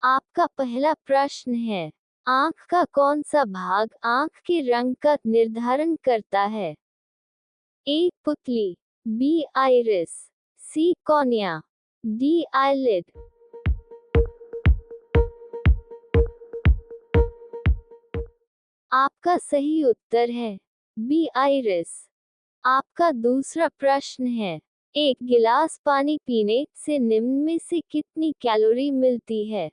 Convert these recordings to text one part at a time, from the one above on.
आपका पहला प्रश्न है, आंख का कौन सा भाग आंख के रंग का निर्धारण करता है? ए पुतली, बी आइरिस, सी कॉर्निया, डी आईलिड। आपका सही उत्तर है बी आइरिस। आपका दूसरा प्रश्न है, एक गिलास पानी पीने से निम्न में से कितनी कैलोरी मिलती है?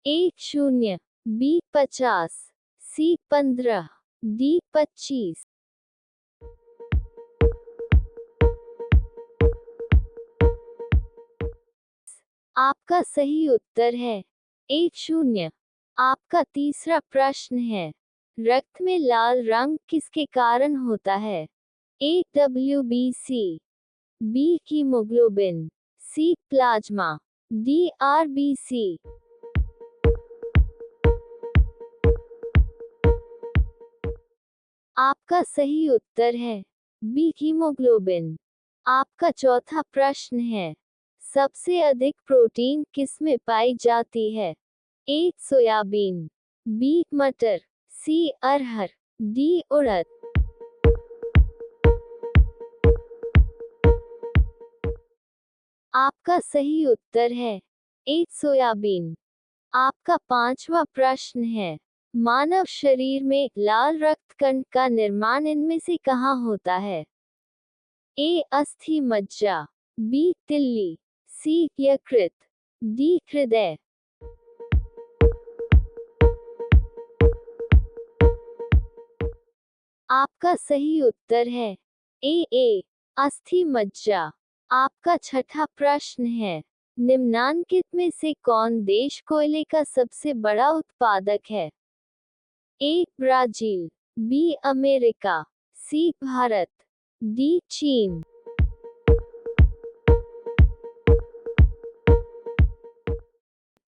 ए 0, बी 50, सी 15, डी 25। आपका सही उत्तर है ए 0। आपका तीसरा प्रश्न है, रक्त में लाल रंग किसके कारण होता है? ए WBC, बी हीमोग्लोबिन, सी प्लाज्मा, डी RBC। आपका सही उत्तर है बी हीमोग्लोबिन। आपका चौथा प्रश्न है, सबसे अधिक प्रोटीन किसमें पाई जाती है? ए सोयाबीन, बी मटर, सी अरहर, डी उड़द। आपका सही उत्तर है ए सोयाबीन। आपका पांचवा प्रश्न है, मानव शरीर में लाल रक्त कण का निर्माण इनमें से कहाँ होता है? ए अस्थि मज्जा, बी तिल्ली, सी यकृत, डी हृदय। आपका सही उत्तर है ए अस्थि मज्जा। आपका छठा प्रश्न है, निम्नांकित में से कौन देश कोयले का सबसे बड़ा उत्पादक है? A Brazil, B America, C Bharat, D चीन।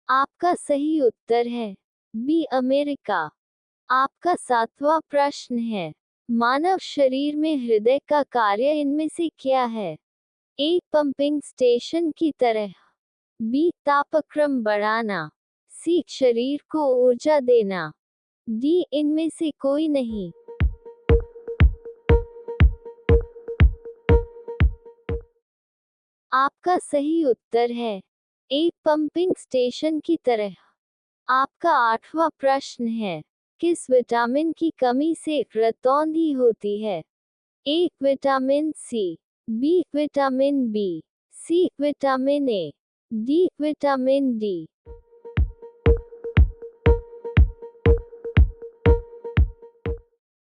आपका सही उत्तर है बी अमेरिका। आपका सातवां प्रश्न है, मानव शरीर में हृदय का कार्य इनमें से क्या है? ए पंपिंग स्टेशन की तरह, बी तापक्रम बढ़ाना, सी शरीर को ऊर्जा देना, डी इनमें से कोई नहीं। आपका सही उत्तर है ए पंपिंग स्टेशन की तरह। आपका आठवां प्रश्न है, किस विटामिन की कमी से रतौंधी होती है? A vitamin C, B vitamin B, C vitamin A, D vitamin D.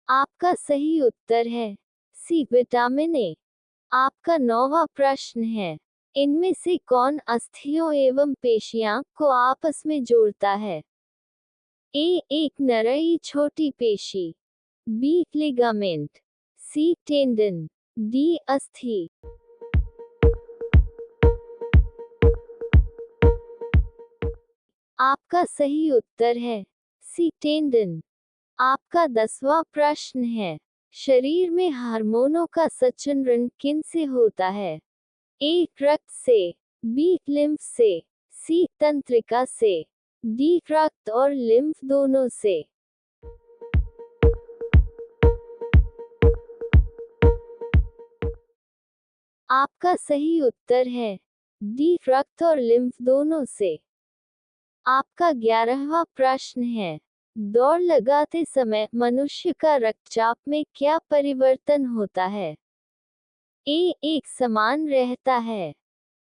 आपका सही उत्तर है सी विटामिन ए। आपका नौवां प्रश्न है, इनमें से कौन अस्थियों एवं पेशियां को आपस में जोड़ता है? ए एक नरई छोटी पेशी, बी लिगामेंट, सी टेंडन, डी अस्थि। आपका सही उत्तर है सी टेंडन। आपका 10वां प्रश्न है, शरीर में हार्मोनों का संचरण किन से होता है? ए रक्त से, बी लिम्फ से, सी तंत्रिका से, डी रक्त और लिम्फ दोनों से। आपका सही उत्तर है डी रक्त और लिम्फ दोनों से। आपका 11वां प्रश्न है, दौड़ लगाते समय मनुष्य का रक्तचाप में क्या परिवर्तन होता है? ए एक समान रहता है,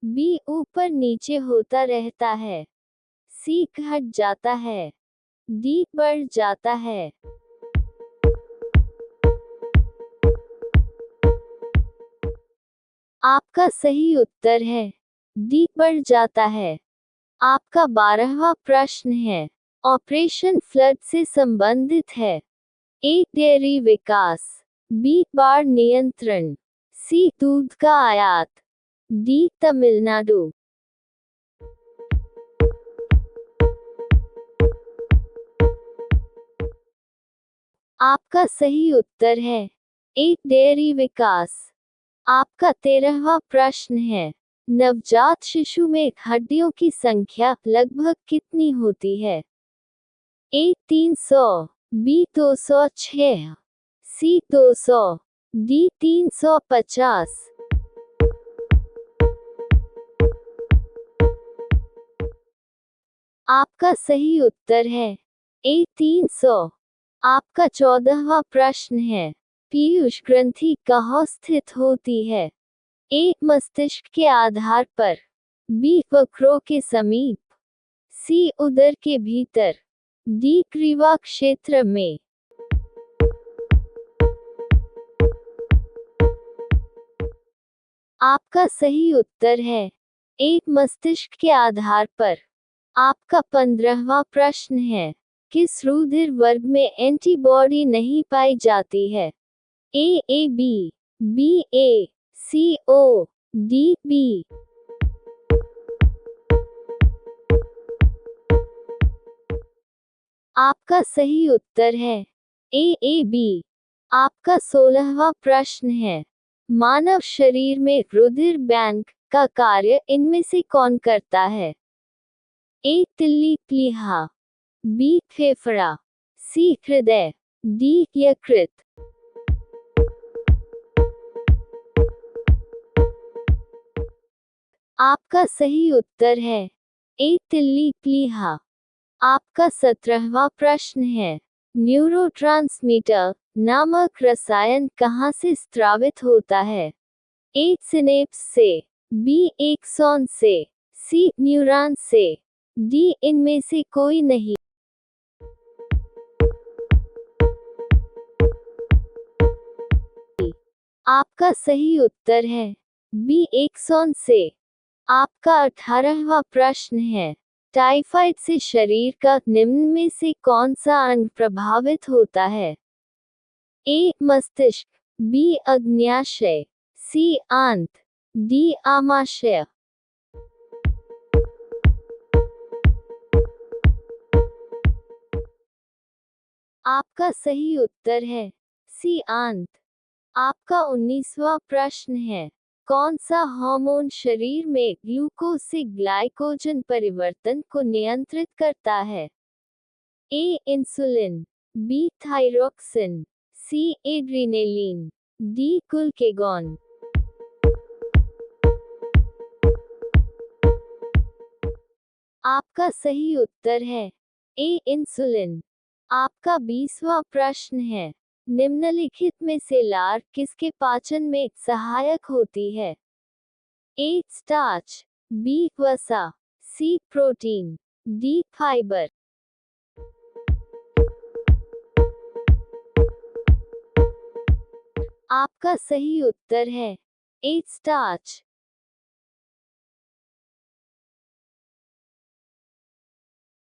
बी ऊपर नीचे होता रहता है, सी घट जाता है, डी बढ़ जाता है। आपका सही उत्तर है डी बढ़ जाता है। आपका 12वां प्रश्न है, ऑपरेशन फ्लड से संबंधित है? ए डेयरी विकास, बी बाढ़ नियंत्रण, सी दूध का आयात, डी तमिलनाडु। आपका सही उत्तर है ए डेयरी विकास। आपका 13वां प्रश्न है, नवजात शिशु में हड्डियों की संख्या लगभग कितनी होती है? ए 300, बी 206, सी 200, डी 350। आपका सही उत्तर है ए 300। आपका 14वां प्रश्न है, पीयूष ग्रंथि कहाँ स्थित होती है? ए मस्तिष्क के आधार पर, बी वक्रों के समीप, सी उदर के भीतर, डी ग्रीवा क्षेत्र में। आपका सही उत्तर है ए मस्तिष्क के आधार पर। आपका 15वां प्रश्न है, किस रुधिर वर्ग में एंटीबॉडी नहीं पाई जाती है? A B, B A, C O, D B. आपका सही उत्तर है ए बी। आपका 16वां प्रश्न है, मानव शरीर में रुधिर बैंक का कार्य इनमें से कौन करता है? ए तिल्ली प्लीहा, बी फेफड़ा, सी हृदय, डी यकृत। आपका सही उत्तर है ए तिल्ली प्लीहा। आपका 17वां प्रश्न है, न्यूरोट्रांसमीटर नामक रसायन कहाँ से स्रावित होता है? ए सिनेप्स से, बी एक्सॉन से, सी न्यूरॉन से, डी इनमें से कोई नहीं। आपका सही उत्तर है बी एक्सॉन से। आपका 18वां प्रश्न है, टाइफाइड से शरीर का निम्न में से कौन सा अंग प्रभावित होता है? ए मस्तिष्क, बी अग्न्याशय, सी आंत, डी आमाशय। आपका सही उत्तर है सी आंत। आपका 19वां प्रश्न है, कौन सा हार्मोन शरीर में ग्लूकोज से ग्लाइकोजन परिवर्तन को नियंत्रित करता है? ए इंसुलिन, बी थायरोक्सिन, सी एड्रिनेलिन, डी ग्लूकेगॉन। आपका सही उत्तर है ए इंसुलिन। आपका 20वां प्रश्न है, निम्नलिखित में से लार किसके पाचन में सहायक होती है? ए स्टार्च, बी वसा, सी प्रोटीन, डी फाइबर। आपका सही उत्तर है ए स्टार्च।